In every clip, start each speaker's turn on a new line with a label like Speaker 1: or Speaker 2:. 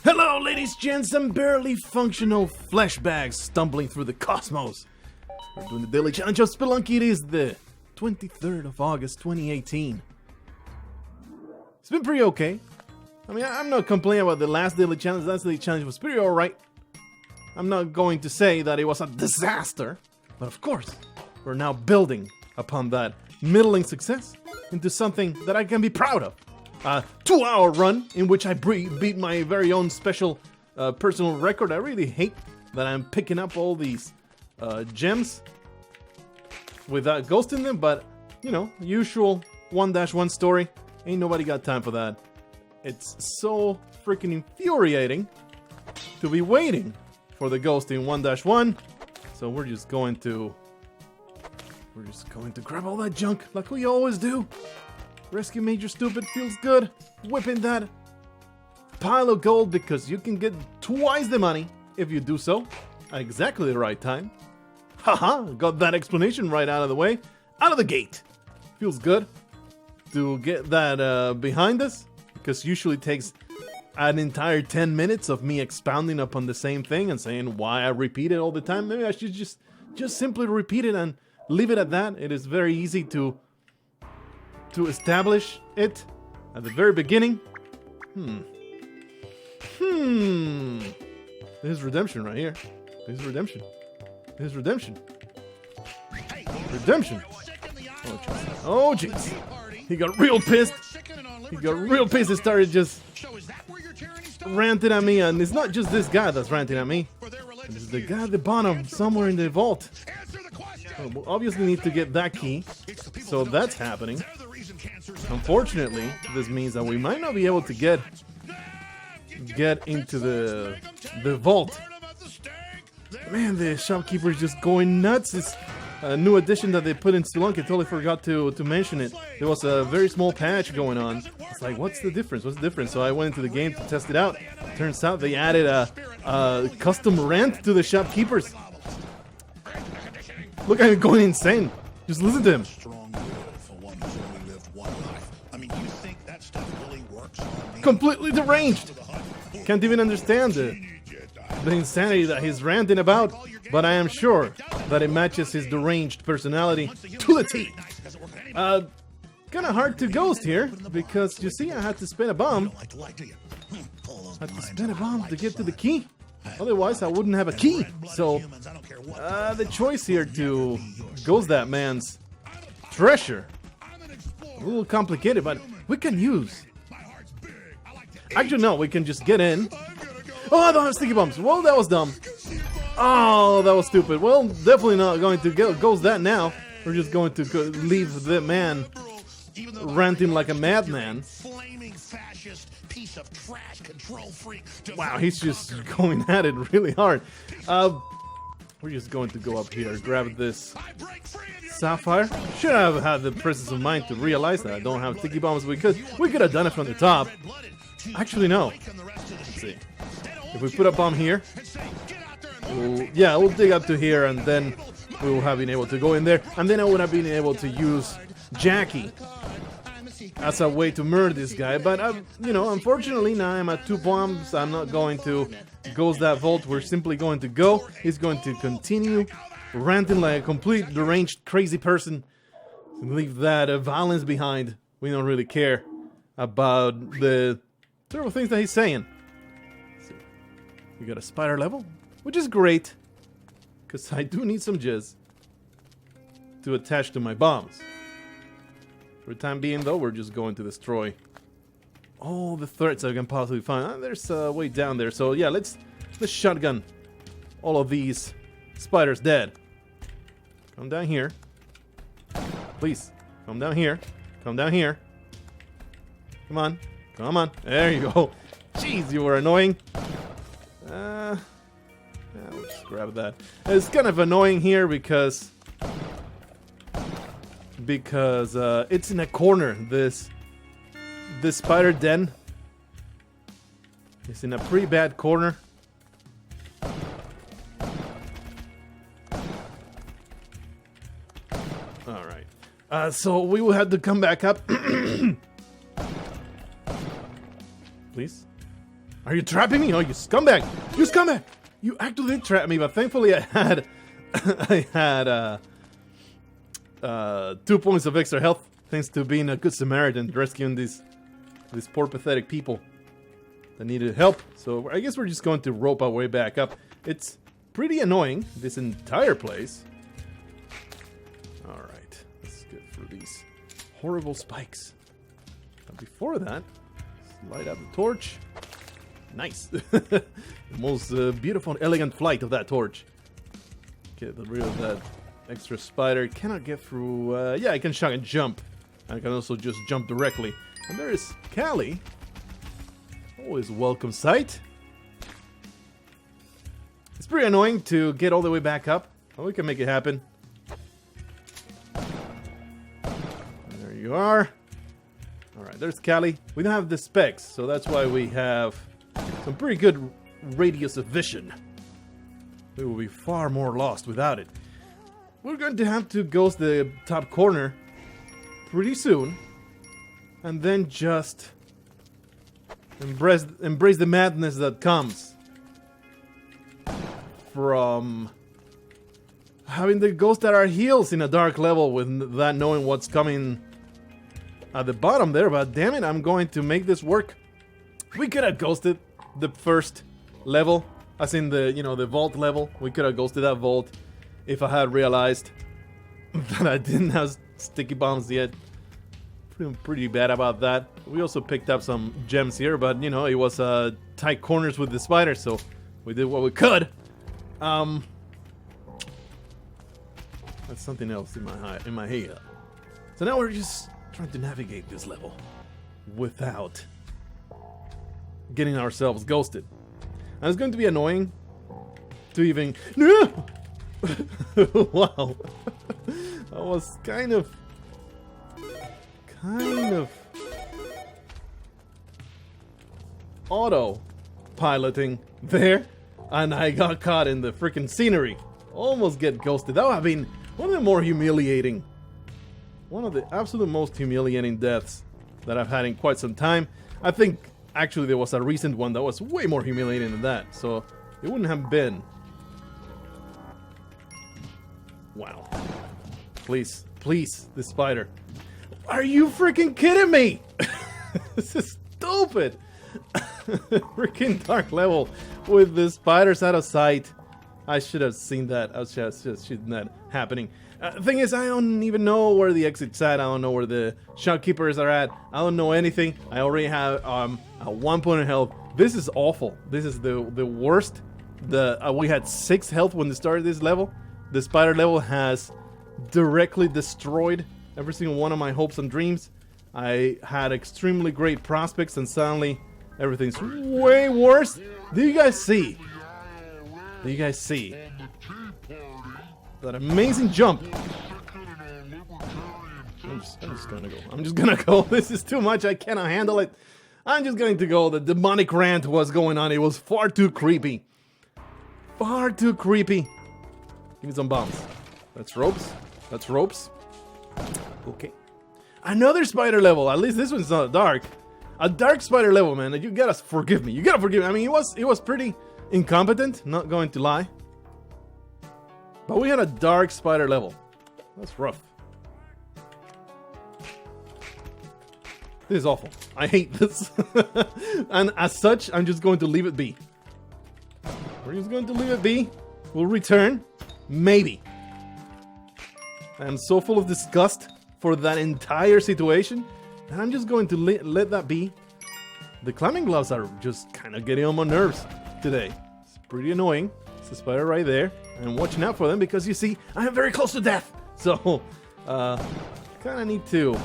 Speaker 1: Hello, ladies, gents, and barely functional flesh bags stumbling through the cosmos. We're doing the daily challenge of Spelunky. It is the 23rd of August, 2018. It's been pretty okay. I mean, I'm not complaining about the last daily challenge. The last daily challenge was pretty alright. I'm not going to say that it was a disaster, but of course, we're now building upon that middling success into something that I can be proud of. A 2-hour run in which I beat my very own special personal record. I really hate that I'm picking up all these gems without ghosting them, but you know, usual 1-1 story. Ain't nobody got time for that. It's so freaking infuriating to be waiting for the ghost in 1-1. So we're just going to grab all that junk like we always do. Rescue Major Stupid feels good. Whipping that pile of gold because you can get twice the money if you do so at exactly the right time. Haha, got that explanation right out of the way. Out of the gate. Feels good to get that behind us, because usually it takes an entire 10 minutes of me expounding upon the same thing and saying why I repeat it all the time. Maybe I should just simply repeat it and leave it at that. It is very easy to establish it at the very beginning. This is redemption right here. This is redemption. This is redemption. Redemption. Oh jeez. He got real pissed. He got real pissed and started just ranting at me. And it's not just this guy that's ranting at me. It's the guy at the bottom, somewhere in the vault. Oh, we'll obviously need to get that key. So that's happening. Unfortunately, this means that we might not be able to get into the vault. Man, the shopkeeper is just going nuts. It's a new addition that they put in Spelunky. I totally forgot to mention it. There was a very small patch going on. It's like, what's the difference? What's the difference? So I went into the game to test it out. Turns out they added a custom rant to the shopkeepers. Look at him going insane. Just listen to him. Completely deranged. Can't even understand the insanity that he's ranting about, but I am sure that it matches his deranged personality to the T. Kind of hard to ghost here, because you see I had to spend a bomb. I had to spend a bomb to get to the key. Otherwise, I wouldn't have a key. So, the choice here to ghost that man's treasure, a little complicated, but we can use. Actually, no, we can just get in. Oh, I don't have sticky bombs. Well, that was dumb. Oh, that was stupid. Well, definitely not going to ghost that now. We're just going to leave the man ranting like a madman. Wow, he's just going at it really hard. We're just going to go up here, grab this sapphire. Should have had the presence of mind to realize that I don't have sticky bombs, because we could have done it from the top. Actually, no. Let's see. If we put a bomb here, we'll dig up to here, and then we will have been able to go in there, and then I would have been able to use Jackie as a way to murder this guy. But you know, unfortunately, now I'm at 2 bombs. I'm not going to ghost that vault. We're simply going to go. He's going to continue ranting like a complete deranged, crazy person. Leave that violence behind. We don't really care about the terrible things that he's saying. We got a spider level, which is great, because I do need some jizz to attach to my bombs. For the time being, though, we're just going to destroy all the threats I can possibly find. There's a way down there, so yeah, let's shotgun all of these spiders dead. Come down here. Please, come down here. Come down here. Come on. Come on. There you go. Jeez, you were annoying. We'll just grab that. It's kind of annoying here because it's in a corner. This spider den is in a pretty bad corner. All right. So we will have to come back up. Please. Are you trapping me? Oh, you scumbag! You scumbag! You actually did trap me, but thankfully I had I had 2 points of extra health thanks to being a good Samaritan, rescuing these poor pathetic people that needed help. So I guess we're just going to rope our way back up. It's pretty annoying, this entire place. Alright, let's get through these horrible spikes. But before that, let's light up the torch. Nice. The most beautiful and elegant flight of that torch. Get rid of that extra spider. Cannot get through. Yeah, I can shock and jump. I can also just jump directly. And there is Callie. Always a welcome sight. It's pretty annoying to get all the way back up. But we can make it happen. There you are. Alright, there's Callie. We don't have the specs, so that's why we have some pretty good radius of vision. We will be far more lost without it. We're going to have to ghost the top corner pretty soon. And then just embrace the madness that comes from having the ghost at our heels in a dark level with that knowing what's coming at the bottom there. But damn it, I'm going to make this work. We could have ghosted the first level, as in the, you know, the vault level. We could have ghosted that vault if I had realized that I didn't have sticky bombs yet. Feeling pretty bad about that. We also picked up some gems here, but you know, it was tight corners with the spider, so we did what we could. That's something else in my head. So now we're just trying to navigate this level without getting ourselves ghosted. And it's going to be annoying to even... No! Wow. I was kind of auto-piloting there, and I got caught in the freaking scenery. Almost get ghosted. That would have been one of the more humiliating, one of the absolute most humiliating deaths that I've had in quite some time. I think actually there was a recent one that was way more humiliating than that, so it wouldn't have been. Wow. Please, please, this spider. Are you freaking kidding me? This is stupid. Freaking dark level with the spiders out of sight. I should have seen that. I should have seen that happening. Thing is, I don't even know where the exit's at. I don't know where the Shopkeepers are at. I don't know anything. I already have a 1 point of health. This is awful. This is the worst. We had 6 health when we started this level. The spider level has directly destroyed every single one of my hopes and dreams. I had extremely great prospects, and suddenly everything's way worse. Do you guys see? Do you guys see that amazing jump? I'm just gonna go. I'm just gonna go. This is too much. I cannot handle it. I'm just going to go. The demonic rant was going on. It was far too creepy. Far too creepy. Give me some bombs. That's ropes. That's ropes. Okay. Another spider level. At least this one's not dark. A dark spider level, man. You gotta forgive me. You gotta forgive me. I mean, it was pretty incompetent, not going to lie. But we had a dark spider level. That's rough. This is awful. I hate this. And as such, I'm just going to leave it be. We're just going to leave it be. We'll return. Maybe. I'm so full of disgust for that entire situation, and I'm just going to let that be. The climbing gloves are just kind of getting on my nerves today. It's pretty annoying. It's a spider right there. I'm watching out for them because, you see, I am very close to death. So, kind of need to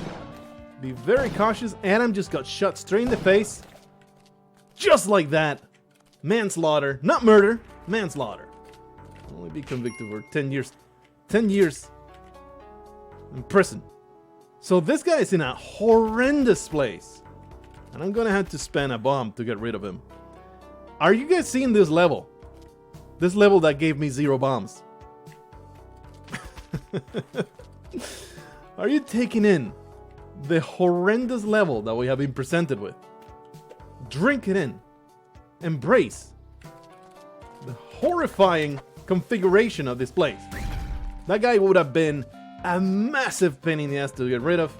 Speaker 1: be very cautious. Adam just got shot straight in the face. Just like that. Manslaughter. Not murder. Manslaughter. Only be convicted for 10 years. 10 years in prison. So this guy is in a horrendous place. And I'm gonna have to spend a bomb to get rid of him. Are you guys seeing this level? This level that gave me 0 bombs. Are you taking in the horrendous level that we have been presented with? Drink it in. embrace the horrifying configuration of this place. That guy would have been a massive pain in the ass to get rid of.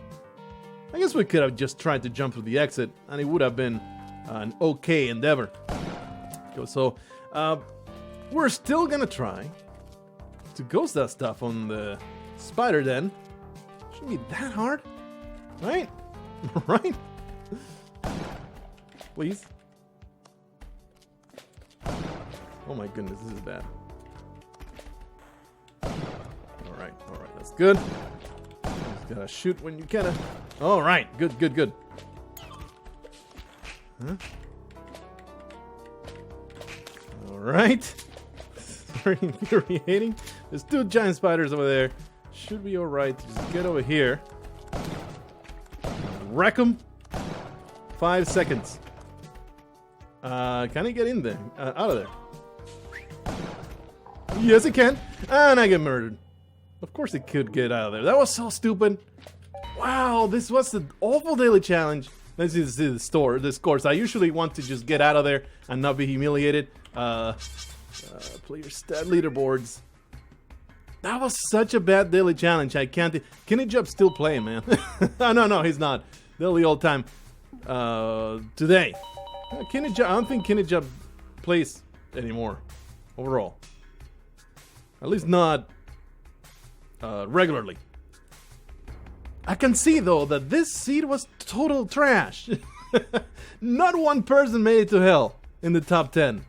Speaker 1: I guess we could have just tried to jump through the exit, and it would have been an okay endeavor. So, we're still gonna try to ghost that stuff on the spider den. Shouldn't be that hard, right? Right? Please. Oh my goodness, this is bad. Alright, that's good. Just gotta shoot when you can. Alright, good. Huh? Alright. Very infuriating. There's 2 giant spiders over there. Should be alright. Just get over here. Wreck them. 5 seconds. Can I get in there? Out of there. Yes, it can. And I get murdered. Of course it could get out of there. That was so stupid. Wow, this was an awful daily challenge. Let's see the scores. I usually want to just get out of there and not be humiliated. Player stat leaderboards. That was such a bad daily challenge. I can't. Kinijub's still playing, man. No, he's not. Daily all time. Today. Kinijub, I don't think Kinijub plays anymore. Overall. At least not regularly. I can see though that this seed was total trash. Not one person made it to hell in the top 10.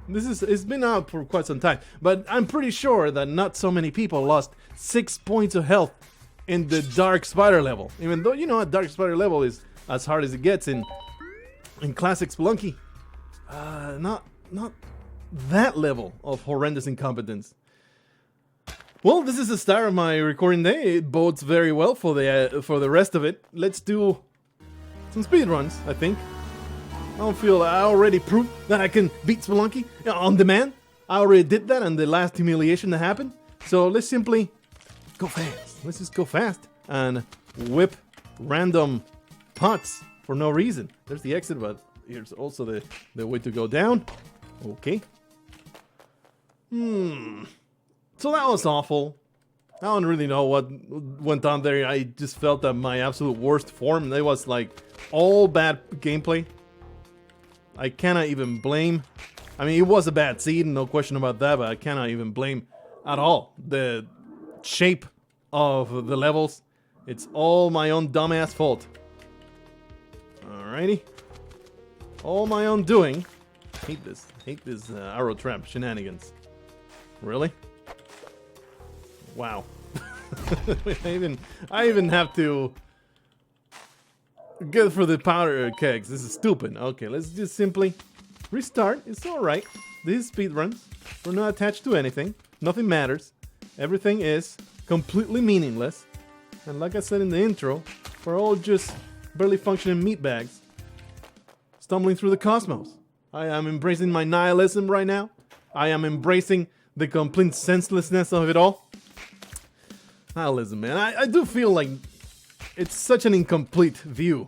Speaker 1: It's been out for quite some time, but I'm pretty sure that not so many people lost 6 points of health in the dark spider level. Even though a dark spider level is as hard as it gets in classic Spelunky. Not that level of horrendous incompetence. Well, this is the start of my recording day. It bodes very well for the rest of it. Let's do some speed runs, I think. I already proved that I can beat Spelunky on demand. I already did that on the last humiliation that happened. So let's simply go fast. Let's just go fast and whip random pots for no reason. There's the exit, but here's also the way to go down. Okay. So that was awful. I don't really know what went on there. I just felt that my absolute worst form. It was like all bad gameplay. I cannot even blame. I mean, it was a bad seed, no question about that, but I cannot even blame at all the shape of the levels. It's all my own dumbass fault. Alrighty. All my own doing. Hate this arrow trap shenanigans. Really? Wow. I even have to get for the powder kegs. This is stupid. Okay, let's just simply restart. It's alright. These speedruns. We're not attached to anything. Nothing matters. Everything is completely meaningless. And like I said in the intro, we're all just barely functioning meatbags. Stumbling through the cosmos. I am embracing my nihilism right now. I am embracing the complete senselessness of it all. Nihilism, man. I do feel like it's such an incomplete view.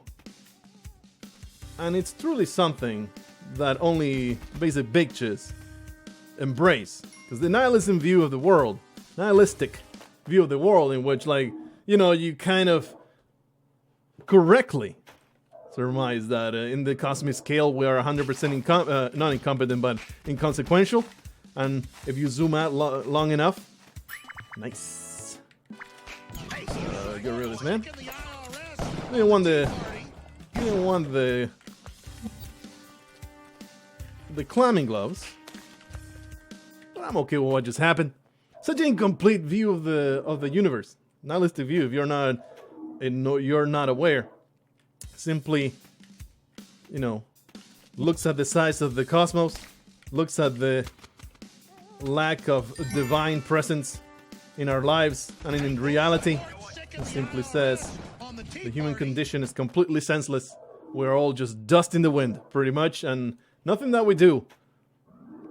Speaker 1: And it's truly something that only basic bitches embrace. Because the nihilistic view of the world, in which, like, you kind of correctly surmise that in the cosmic scale we are 100% not incompetent, but inconsequential. And if you zoom out long enough, nice. Get rid of this, man. You didn't want the climbing gloves, but I'm okay with what just happened. Such an incomplete view of the universe. Nihilistic view. If you're not aware, simply, looks at the size of the cosmos, looks at the lack of divine presence in our lives and in reality. It simply says the human condition is completely senseless. We're all just dust in the wind, pretty much, and nothing that we do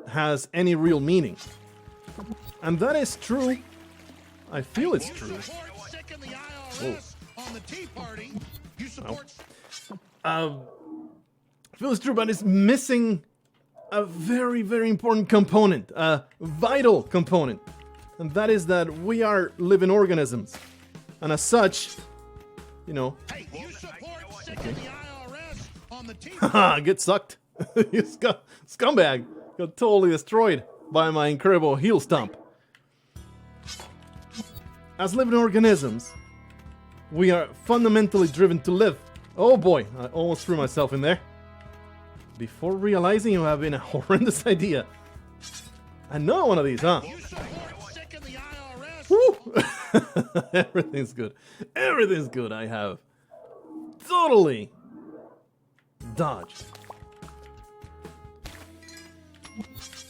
Speaker 1: has any real meaning. And that is true. I feel it's true. Whoa. I feel it's true, but it's missing a very, very important component, a vital component. And that is that we are living organisms. And as such, you know...
Speaker 2: Hey, you support sicking the IRS on the TV.
Speaker 1: Haha, get sucked. You scumbag. Got totally destroyed by my incredible heel stomp. As living organisms, we are fundamentally driven to live. Oh boy, I almost threw myself in there. Before realizing you have been a horrendous idea. Another one of these, huh?
Speaker 2: You support sicking the IRS.
Speaker 1: Woo! Everything's good. Everything's good. I have totally dodged.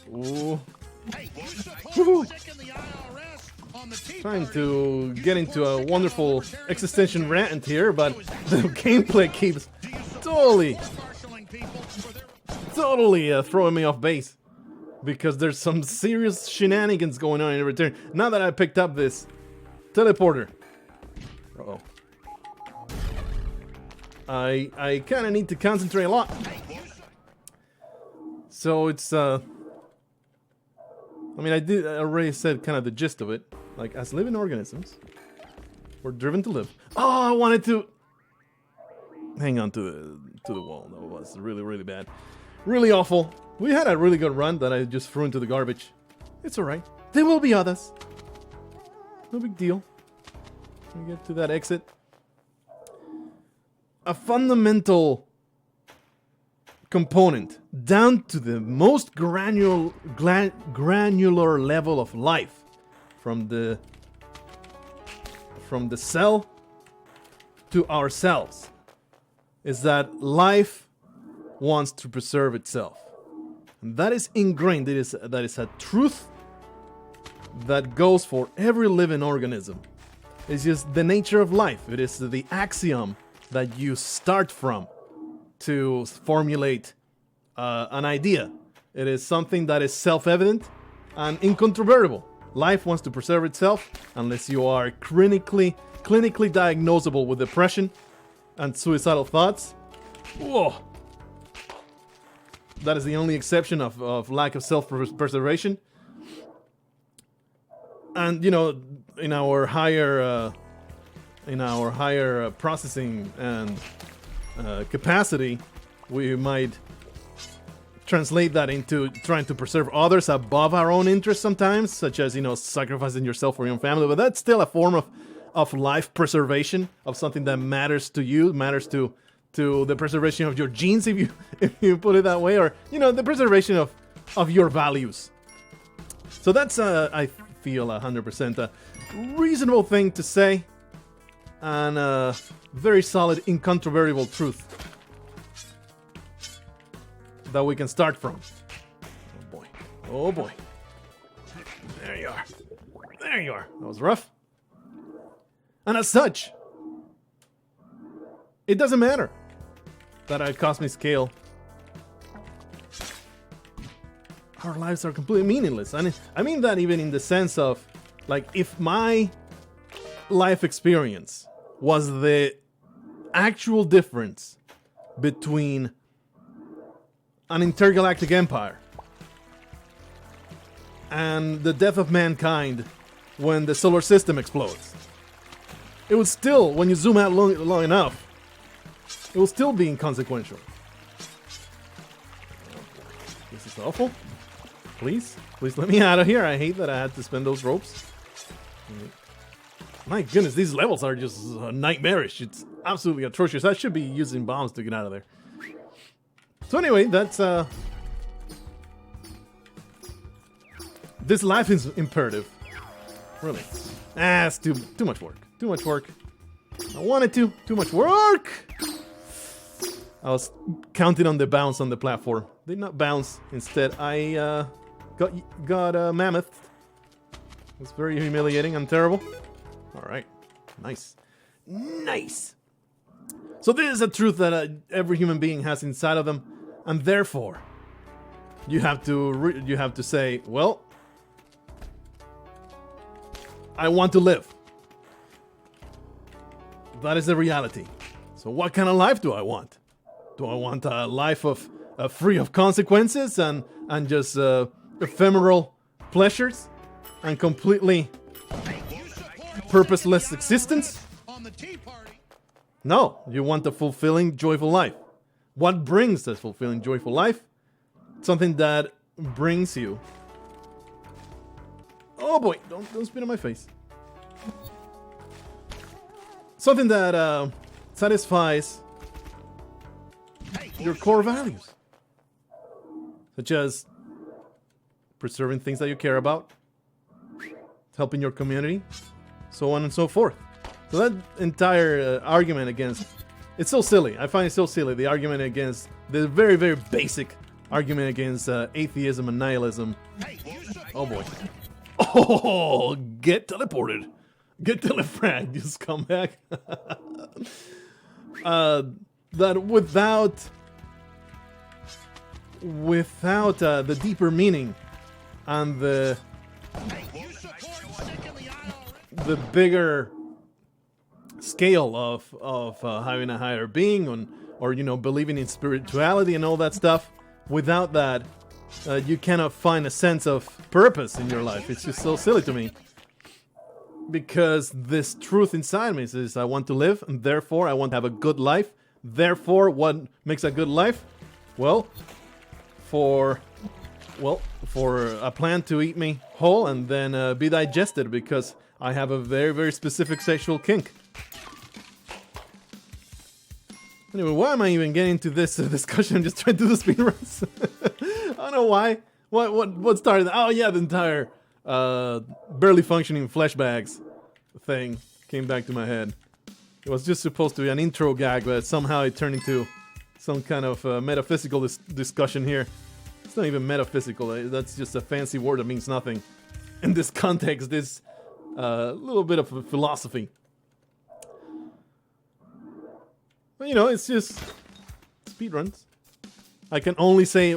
Speaker 1: Ooh.
Speaker 2: Hey, you support sicking the IRS on the TV.
Speaker 1: Trying to get into a wonderful existential rant here, but the gameplay keeps totally throwing me off base. Because there's some serious shenanigans going on in return. Now that I picked up this teleporter. Uh-oh. I kind of need to concentrate a lot. So it's, I mean, I already said kind of the gist of it. Like, as living organisms, we're driven to live. Oh, I wanted to hang on to the wall. That was really, really bad. Really awful. We had a really good run that I just threw into the garbage. It's alright. There will be others. No big deal. We get to that exit. A fundamental component down to the most granular level of life. From the cell to ourselves. Is that life wants to preserve itself. And that is ingrained. That is a truth that goes for every living organism. It's just the nature of life. It is the axiom that you start from to formulate an idea. It is something that is self-evident and incontrovertible. Life wants to preserve itself unless you are clinically diagnosable with depression and suicidal thoughts. Whoa. That is the only exception of lack of self-preservation. And, you know, in our higher processing and capacity, we might translate that into trying to preserve others above our own interests sometimes, such as, you know, sacrificing yourself for your own family. But that's still a form of life preservation, of something that matters to you, matters to the preservation of your genes, if you put it that way, or, you know, the preservation of your values. So that's I feel 100% a reasonable thing to say, and a very solid, incontrovertible truth that we can start from. Oh boy. Oh boy. There you are. There you are. That was rough. And as such, it doesn't matter that it cost me scale. Our lives are completely meaningless. And I mean that even in the sense of, like, if my life experience was the actual difference between an intergalactic empire and the death of mankind when the solar system explodes, it would still, when you zoom out long enough, it will still be inconsequential. This is awful. Please let me out of here. I hate that I had to spend those ropes. My goodness, these levels are just nightmarish. It's absolutely atrocious. I should be using bombs to get out of there. So anyway, that's this life is imperative. Really. It's too much work. Too much work. I wanted to. Too much work! I was counting on the bounce on the platform. Did not bounce. Instead, I got mammoth. It was very humiliating and terrible. Alright. Nice. Nice! So this is a truth that every human being has inside of them. And therefore, you have to say, well, I want to live. That is the reality. So what kind of life do I want? Do I want a life of free of consequences and just ephemeral pleasures and completely purposeless existence?
Speaker 2: On the Tea Party.
Speaker 1: No, you want a fulfilling, joyful life. What brings this fulfilling, joyful life? Something that brings you. Oh boy, don't spit on my face. Something that satisfies your core values, such as preserving things that you care about, helping your community, so on and so forth. So that entire argument against, it's so silly. I find it so silly, the argument against, the very, very basic argument against atheism and nihilism. Oh boy. Oh, get teleported. Get telefragged, you scumbag. That without the deeper meaning and the bigger scale of having a higher being or you know, believing in spirituality and all that stuff, without that you cannot find a sense of purpose in your life. It's just so silly to me, because this truth inside me says I want to live, and therefore I want to have a good life. Therefore, what makes a good life? Well, for a plant to eat me whole and then be digested, because I have a very, very specific sexual kink. Anyway, why am I even getting into this discussion? I'm just trying to do the speedruns. I don't know why. What started? Oh yeah, the entire barely functioning flesh bags thing came back to my head. It was just supposed to be an intro gag, but somehow it turned into some kind of metaphysical discussion here. It's not even metaphysical. That's just a fancy word that means nothing. In this context, this little bit of a philosophy. But you know, it's just speedruns. I can only say,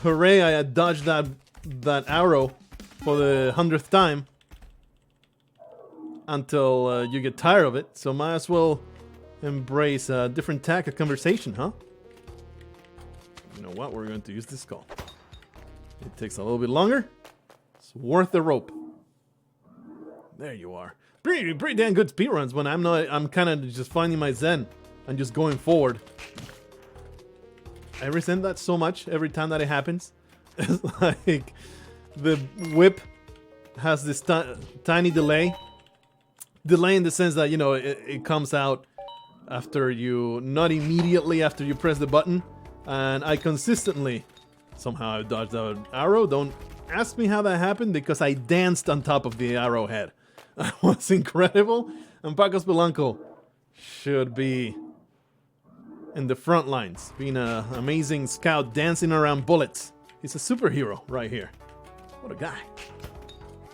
Speaker 1: hooray, I had dodged that arrow for the 100th time until you get tired of it. So might as well embrace a different tack of conversation, huh? You know what? We're going to use this call. It takes a little bit longer. It's worth the rope. There you are. Pretty damn good speedruns when I'm kind of just finding my zen and just going forward. I resent that so much every time that it happens. It's like the whip has this tiny delay. Delay in the sense that, you know, it comes out after you, not immediately after you press the button. And I consistently, somehow I dodged that arrow. Don't ask me how that happened, because I danced on top of the arrowhead. That was incredible. And Paco Spelunky should be in the front lines, being an amazing scout dancing around bullets. He's a superhero right here. What a guy.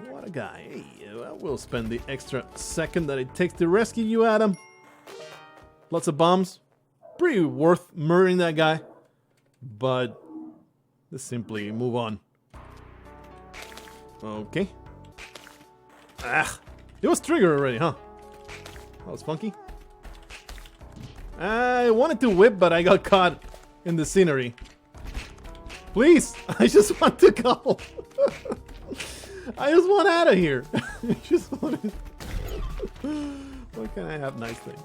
Speaker 1: What a guy. Hey, I will spend the extra second that it takes to rescue you, Adam. Lots of bombs. Pretty worth murdering that guy. But let's simply move on. Okay. Ah, it was triggered already, huh? That was funky. I wanted to whip, but I got caught in the scenery. Please, I just want to go. I just want out of here. I just want to... Why can't I have nice things?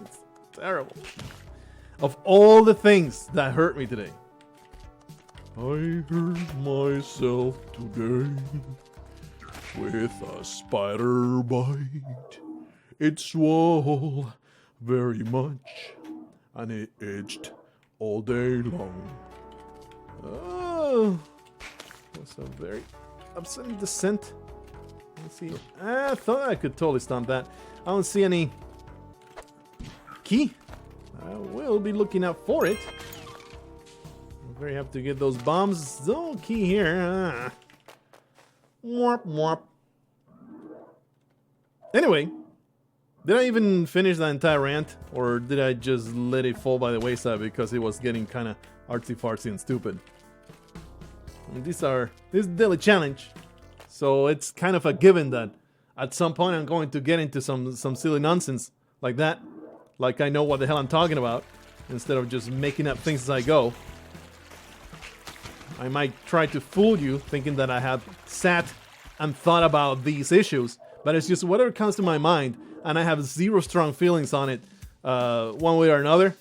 Speaker 1: It's terrible. Of all the things that hurt me today, I hurt myself today with a spider bite. It swole very much, and it itched all day long. Oh, that's a very upsetting descent. Let's see. I thought I could totally stomp that. I don't see any key. I will be looking out for it. I'm very happy to get those bombs. No key here. Warp, warp. Anyway, did I even finish that entire rant? Or did I just let it fall by the wayside because it was getting kind of artsy-fartsy and stupid? I mean, this is a daily challenge. So it's kind of a given that at some point I'm going to get into some silly nonsense like that. Like I know what the hell I'm talking about, instead of just making up things as I go. I might try to fool you thinking that I have sat and thought about these issues, but it's just whatever comes to my mind, and I have zero strong feelings on it, one way or another.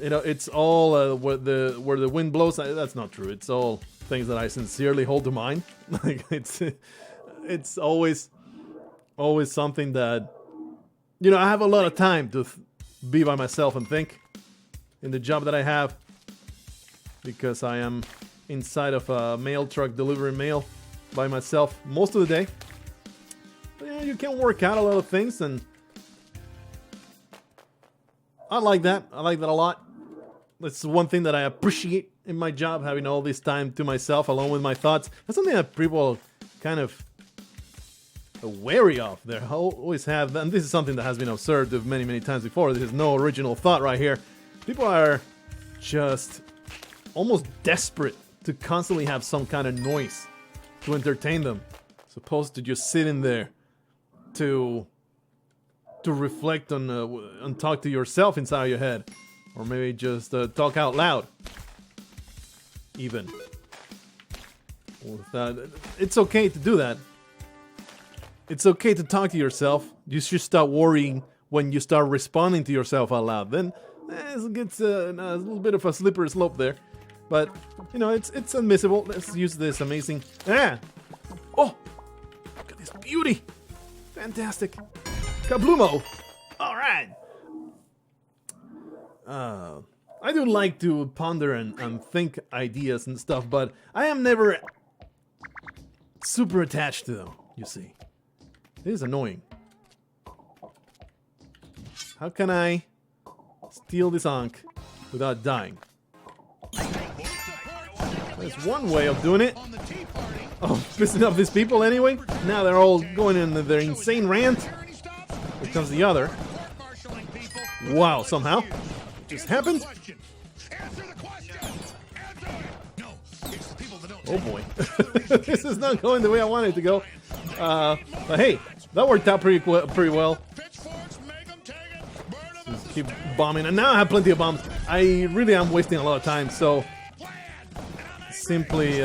Speaker 1: You know, it's all where the wind blows. That's not true. It's all things that I sincerely hold to mind. Like it's always something that, you know, I have a lot of time to be by myself and think in the job that I have, because I am inside of a mail truck delivering mail by myself most of the day. But, yeah, you can work out a lot of things, and I like that. I like that a lot. That's one thing that I appreciate in my job, having all this time to myself alone with my thoughts. That's something that people kind of wary of. They always have, and this is something that has been observed many times before. This is no original thought right here. People are just almost desperate to constantly have some kind of noise to entertain them, supposed to just sit in there to reflect on and talk to yourself inside your head, or maybe just talk out loud. Even with that, it's okay to do that. It's okay to talk to yourself. You should start worrying when you start responding to yourself out loud. Then it gets a little bit of a slippery slope there. But, you know, it's admissible. Let's use this amazing... Ah! Oh! Look at this beauty! Fantastic! Kablumo! Alright! I do like to ponder and think ideas and stuff, but I am never super attached to them, you see. It is annoying. How can I steal this Ankh without dying? There's one way of doing it. Oh, pissing off these people anyway. Now they're all going in their insane rant. Here comes the other. Wow, somehow. It just happened. Oh boy. This is not going the way I wanted it to go. But hey, that worked out pretty well. Just keep bombing. And now I have plenty of bombs. I really am wasting a lot of time, so simply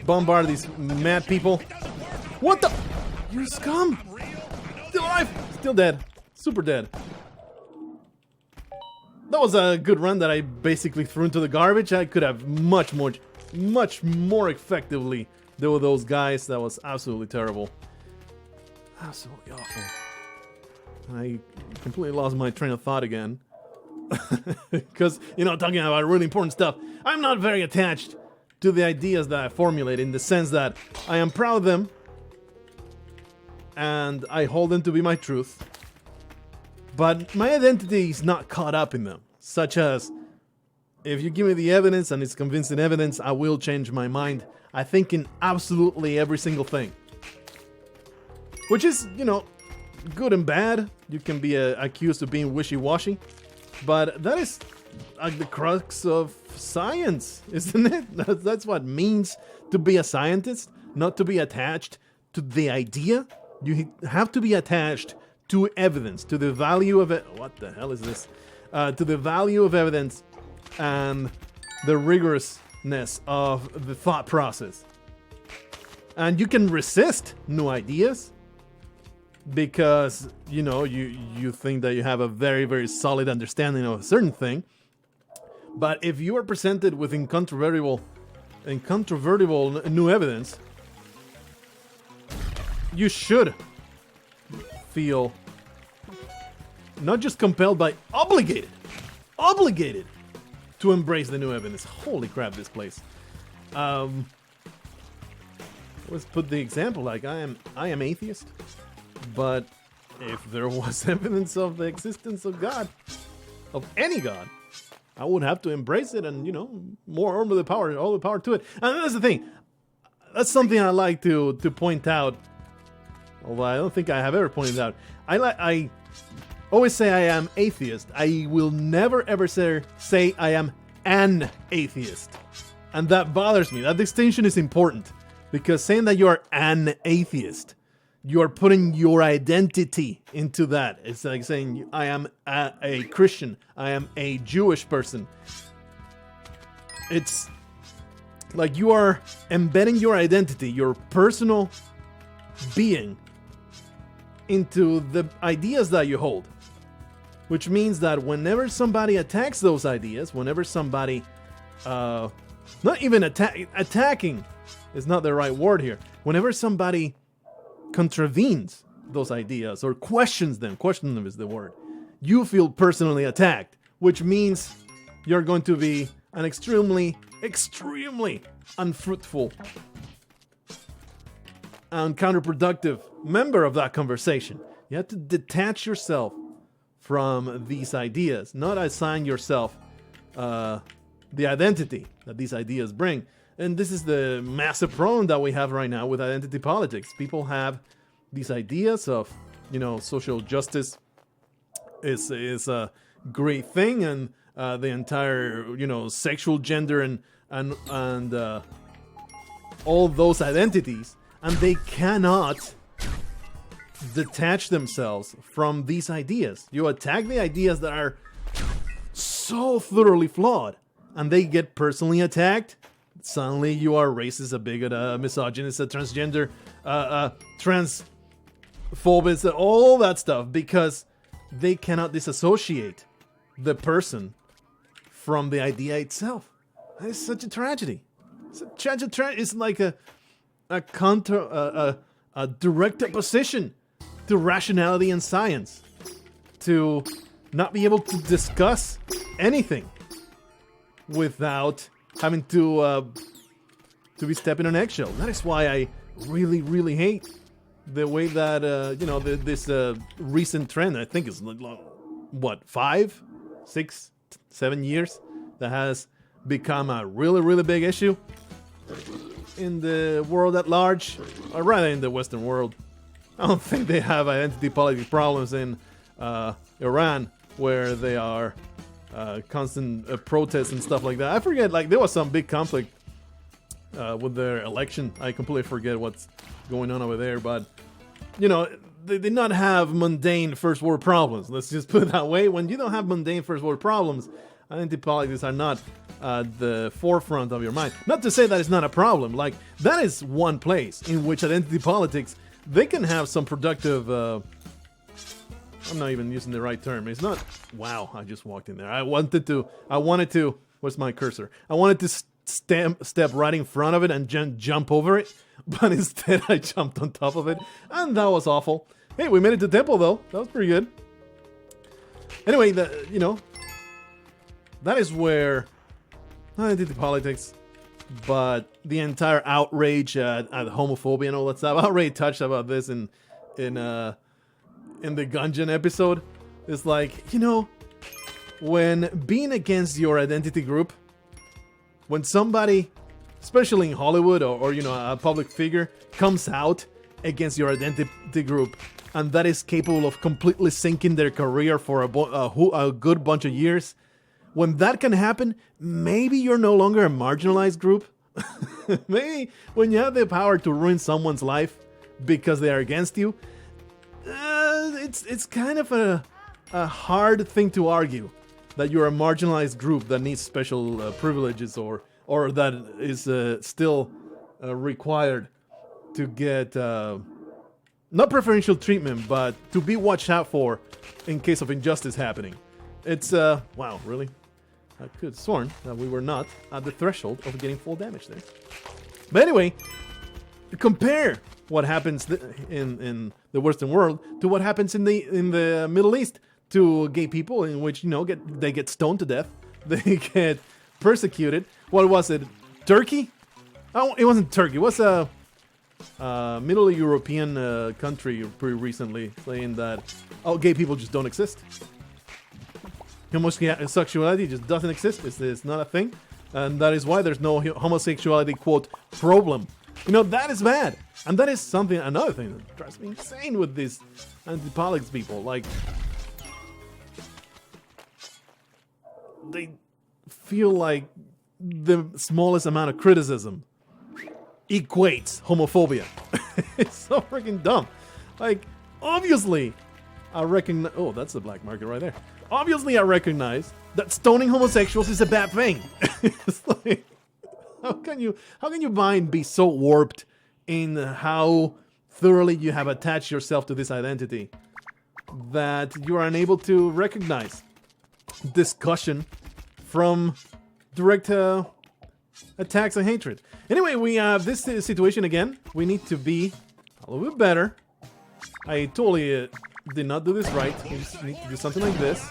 Speaker 1: bombard these mad people. What the? You scum! Still alive! Still dead. Super dead. That was a good run that I basically threw into the garbage. I could have much more effectively dealt with those guys. That was absolutely terrible. Absolutely awful. I completely lost my train of thought again. Because, you know, talking about really important stuff, I'm not very attached to the ideas that I formulate, in the sense that I am proud of them and I hold them to be my truth. But my identity is not caught up in them. Such as, if you give me the evidence and it's convincing evidence, I will change my mind. I think in absolutely every single thing. Which is, you know, good and bad. You can be accused of being wishy-washy. But that is like the crux of science, isn't it? That's what it means to be a scientist. Not to be attached to the idea. You have to be attached to evidence, to the value of it. What the hell is this? To the value of evidence and the rigorousness of the thought process. And you can resist new ideas because, you know, you think that you have a very solid understanding of a certain thing. But if you are presented with incontrovertible new evidence, you should feel not just compelled, but obligated to embrace the new evidence. Holy crap, this place. Let's put the example, like I am atheist, but if there was evidence of the existence of God, of any God, I would have to embrace it, and, you know, all the power to it. And that's the thing. That's something I like to point out. Although I don't think I have ever pointed out. I always say I am atheist. I will never ever say I am an atheist. And that bothers me. That distinction is important. Because saying that you are an atheist, you are putting your identity into that. It's like saying I am a Christian. I am a Jewish person. It's Like you are embedding your identity, your personal being, into the ideas that you hold. Which means that whenever somebody attacks those ideas, whenever somebody, not even attacking is not the right word here. Whenever somebody contravenes those ideas or questions them is the word, you feel personally attacked, which means you're going to be an extremely unfruitful and counterproductive member of that conversation. You have to detach yourself from these ideas, not assign yourself the identity that these ideas bring. And this is the massive problem that we have right now with identity politics. People have these ideas of, social justice is a great thing, and the entire, sexual gender and all those identities, and they cannot detach themselves from these ideas. You attack the ideas that are so thoroughly flawed, and they get personally attacked. Suddenly you are racist, a bigot, a misogynist, a transgender, transphobist, all that stuff, because they cannot disassociate the person from the idea itself. It's such a tragedy. It's like a direct opposition to rationality and science, to not be able to discuss anything without having to be stepping on eggshells. That is why I really hate the way that this recent trend, I think is what, 5, 6, 7 years, that has become a really big issue in the world at large, or rather in the Western world. I don't think they have identity politics problems in Iran, where they are constant protests and stuff like that. I forget, there was some big conflict with their election. I completely forget what's going on over there, but they did not have mundane first world problems. Let's just put it that way. When you don't have mundane first world problems, identity politics are not the forefront of your mind. Not to say that it's not a problem. That is one place in which identity politics, they can have some productive, I'm not even using the right term. It's not, wow, I just walked in there. I wanted to, where's my cursor? I wanted to step right in front of it and jump over it, but instead I jumped on top of it, and that was awful. Hey, we made it to temple though. That was pretty good. Anyway, that is where identity politics, but the entire outrage at homophobia and all that stuff. I already touched about this in the Gungeon episode. It's when being against your identity group, when somebody, especially in Hollywood or a public figure, comes out against your identity group, and that is capable of completely sinking their career for a good bunch of years, when that can happen, maybe you're no longer a marginalized group. Maybe when you have the power to ruin someone's life because they are against you, it's kind of a hard thing to argue that you're a marginalized group that needs special privileges or that is still required to get not preferential treatment, but to be watched out for in case of injustice happening. It's wow, really? I could have sworn that we were not at the threshold of getting full damage there. But anyway, compare what happens in the Western world to what happens in the Middle East to gay people, in which they get stoned to death, they get persecuted. What was it? Turkey? Oh, it wasn't Turkey. It was a Middle European country pretty recently saying that gay people just don't exist. Homosexuality just doesn't exist. It's not a thing, and that is why there's no homosexuality quote problem. That is bad, and that is another thing that drives me insane with these anti-politics people. They feel like the smallest amount of criticism equates homophobia. It's so freaking dumb. Obviously, I recognize. Oh, that's the black market right there. Obviously, I recognize that stoning homosexuals is a bad thing. It's how can your mind be so warped in how thoroughly you have attached yourself to this identity that you are unable to recognize discussion from direct attacks and hatred. Anyway, we have this situation again. We need to be a little bit better. I totally did not do this right. We just need to do something like this.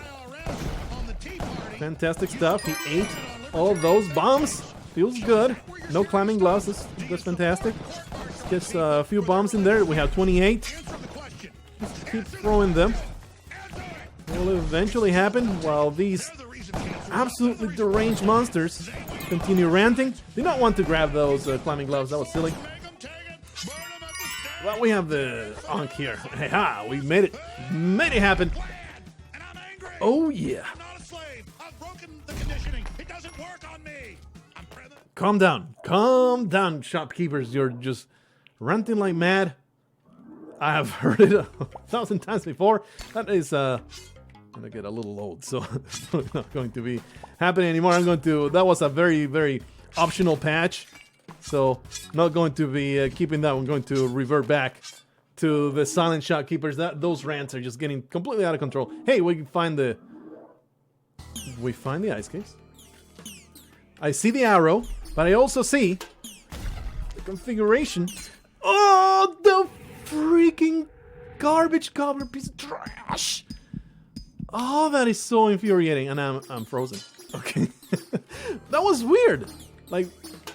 Speaker 1: Fantastic stuff. He ate all of those bombs. Feels good. No climbing gloves. That's fantastic. Gets a few bombs in there. We have 28. Just keep throwing them. It will eventually happen while these absolutely deranged monsters continue ranting. Do not want to grab those climbing gloves. That was silly. Well, we have the Ankh here. Hey ha! We made it. Made it happen. Oh yeah. Calm down. Calm down, shopkeepers. You're just ranting like mad. I have heard it 1,000 times before. That is gonna get a little old, so it's not going to be happening anymore. That was a very, very optional patch, so not going to be keeping that. I'm going to revert back to the silent shopkeepers. Those rants are just getting completely out of control. Hey, we find the ice case. I see the arrow, but I also see the configuration. Oh, the freaking garbage gobbler piece of trash! Oh, that is so infuriating, and I'm frozen. Okay, that was weird. Like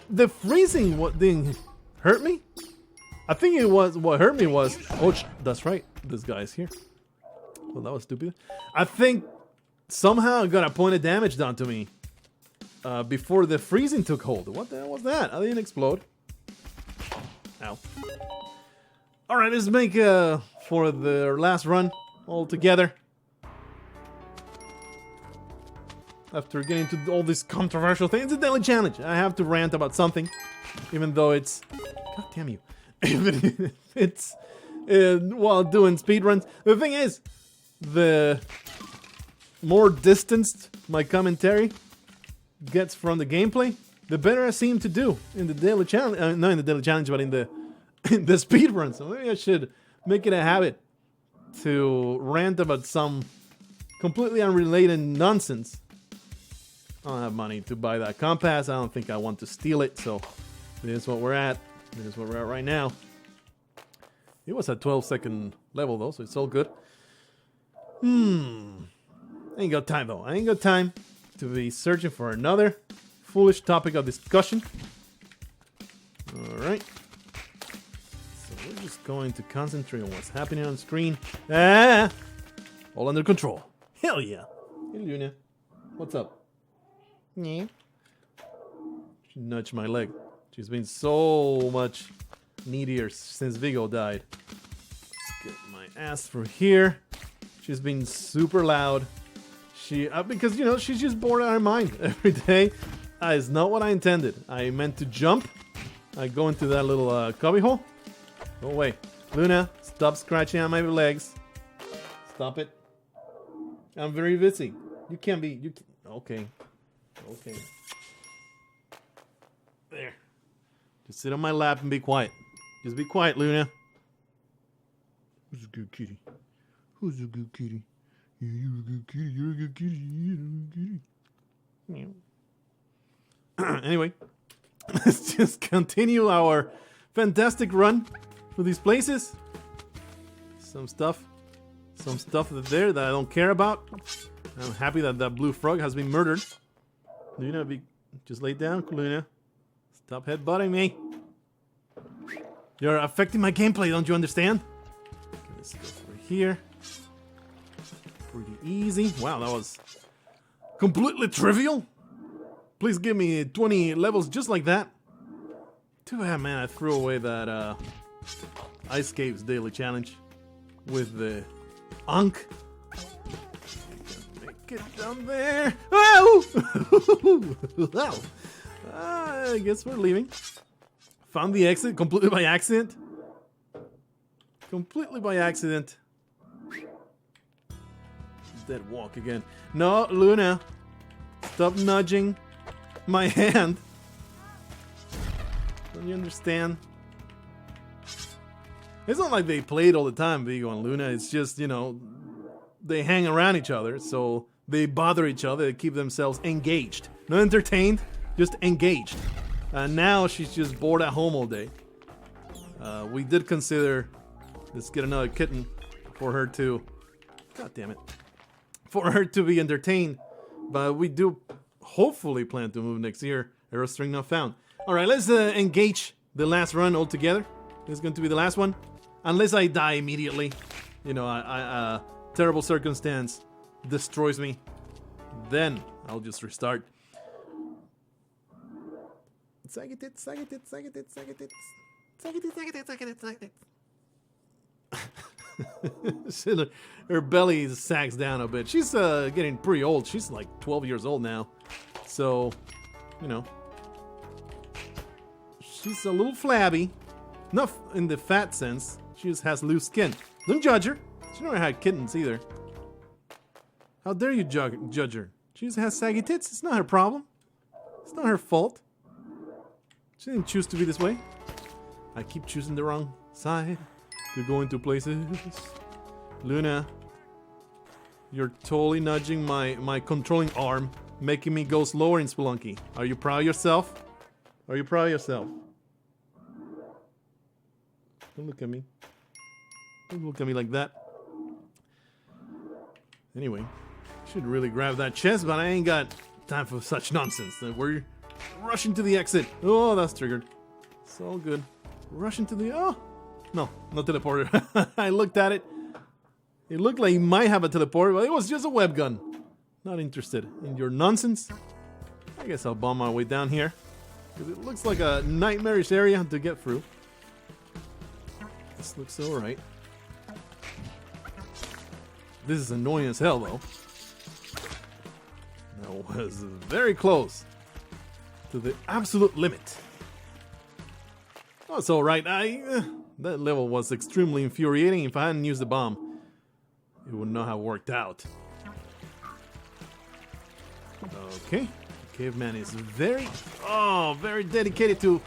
Speaker 1: the freezing, what didn't hurt me? I think it was what hurt me was. Oh, that's right. This guy is here. Well, that was stupid. I think somehow it got a point of damage done to me before the freezing took hold. What the hell was that? I didn't explode. Ow. All right, let's make for the last run all together. After getting to all these controversial things, it's a daily challenge. I have to rant about something, even though it's... God damn you. Even if it's while doing speedruns. The thing is, the more distanced my commentary gets from the gameplay, the better I seem to do in the daily challenge. Not in the daily challenge, but in the speedrun. So maybe I should make it a habit to rant about some completely unrelated nonsense. I don't have money to buy that compass. I don't think I want to steal it, so this is what we're at. This is where we're at right now. It was a 12-second level, though, so it's all good. I ain't got time, though. I ain't got time to be searching for another foolish topic of discussion. Alright. So we're just going to concentrate on what's happening on screen. Ah! All under control. Hell yeah. Hey, Luna. What's up? Yeah. She nudged my leg. She's been so much needier since Vigo died. Let's get my ass through here. She's been super loud. Because, you know, she's just bored out of her mind every day. That is not what I intended. I meant to jump. I go into that little cubby hole. Go away. Luna, stop scratching at my legs. Stop it. I'm very busy. You can't be... Okay. Okay. There. Just sit on my lap and be quiet. Just be quiet, Luna. Who's a good kitty? Who's a good kitty? Yeah, you're a good kitty. You're a good kitty. You're a good kitty. Anyway, let's just continue our fantastic run through these places. Some stuff there that I don't care about. I'm happy that that blue frog has been murdered. Luna, just lay down, Luna. Stop headbutting me. You're affecting my gameplay, don't you understand? Okay, let's go over here. Pretty easy. Wow, that was completely trivial. Please give me 20 levels just like that. Too bad, man, I threw away that Ice Caves daily challenge with the Ankh. Make it down there. Oh! I guess we're leaving. Found the exit completely by accident. Completely by accident. Dead walk again. No, Luna. Stop nudging my hand. Don't you understand? It's not like they played all the time, Vigo and Luna. It's just, you know, they hang around each other, so they bother each other. They keep themselves engaged. Not entertained, just engaged. And now she's just bored at home all day. We did consider, let's get another kitten for her to, god damn it, for her to be entertained. But we do hopefully plan to move next year. Arrow string not found. Alright, let's engage the last run altogether. This is going to be the last one. Unless I die immediately. You know, a terrible circumstance destroys me. Then I'll just restart. Sagitit, sagitit, sagitit, sagitit. Sagitit, sagitit, sagitit, sagitit. Her belly sags down a bit. She's getting pretty old. She's like 12 years old now. So, you know. She's a little flabby. Not in the fat sense. She just has loose skin. Don't judge her. She never had kittens either. How dare you judge her? She just has saggy tits. It's not her problem. It's not her fault. She didn't choose to be this way. I keep choosing the wrong side to go into places. Luna, you're totally nudging my controlling arm, making me go slower in Spelunky. Are you proud of yourself? Are you proud of yourself? Don't look at me. Don't look at me like that. Anyway, should really grab that chest, but I ain't got time for such nonsense. We're rushing to the exit. Oh, that's triggered. It's all good. Rushing to the... Oh! No, no teleporter. I looked at it. It looked like he might have a teleporter, but it was just a web gun. Not interested in your nonsense. I guess I'll bomb my way down here, because it looks like a nightmarish area to get through. This looks alright. This is annoying as hell, though. That was very close to the absolute limit. Oh, it's alright. That level was extremely infuriating. If I hadn't used the bomb, it would not have worked out. Okay. Caveman is very dedicated to...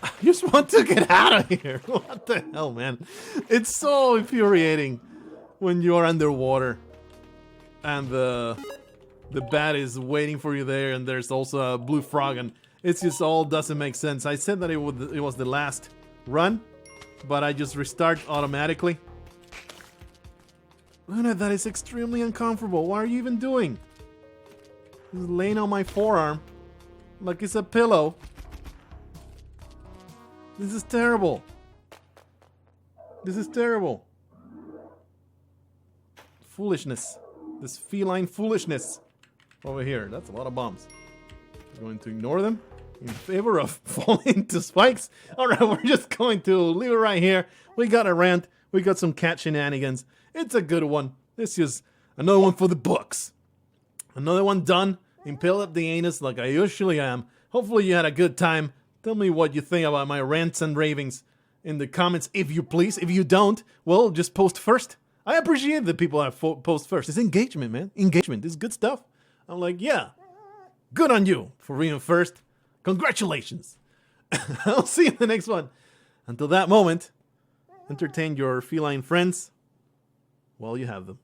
Speaker 1: I just want to get out of here. What the hell, man? It's so infuriating when you are underwater and the bat is waiting for you there, and there's also a blue frog, and it just all doesn't make sense. I said that it was the last run, but I just restart automatically. Luna, that is extremely uncomfortable. What are you even doing? Just laying on my forearm like it's a pillow. This is terrible. This is terrible. Foolishness. This feline foolishness over here. That's a lot of bombs. We're going to ignore them in favor of falling into spikes. Alright, we're just going to leave it right here. We got a rant. We got some cat shenanigans. It's a good one. This is another one for the books. Another one done. Impale up the anus like I usually am. Hopefully you had a good time. Tell me what you think about my rants and ravings in the comments, if you please. If you don't, well, just post first. I appreciate that people have post first. It's engagement, man. Engagement. This is good stuff. I'm like, yeah, good on you for being first. Congratulations. I'll see you in the next one. Until that moment, entertain your feline friends while you have them.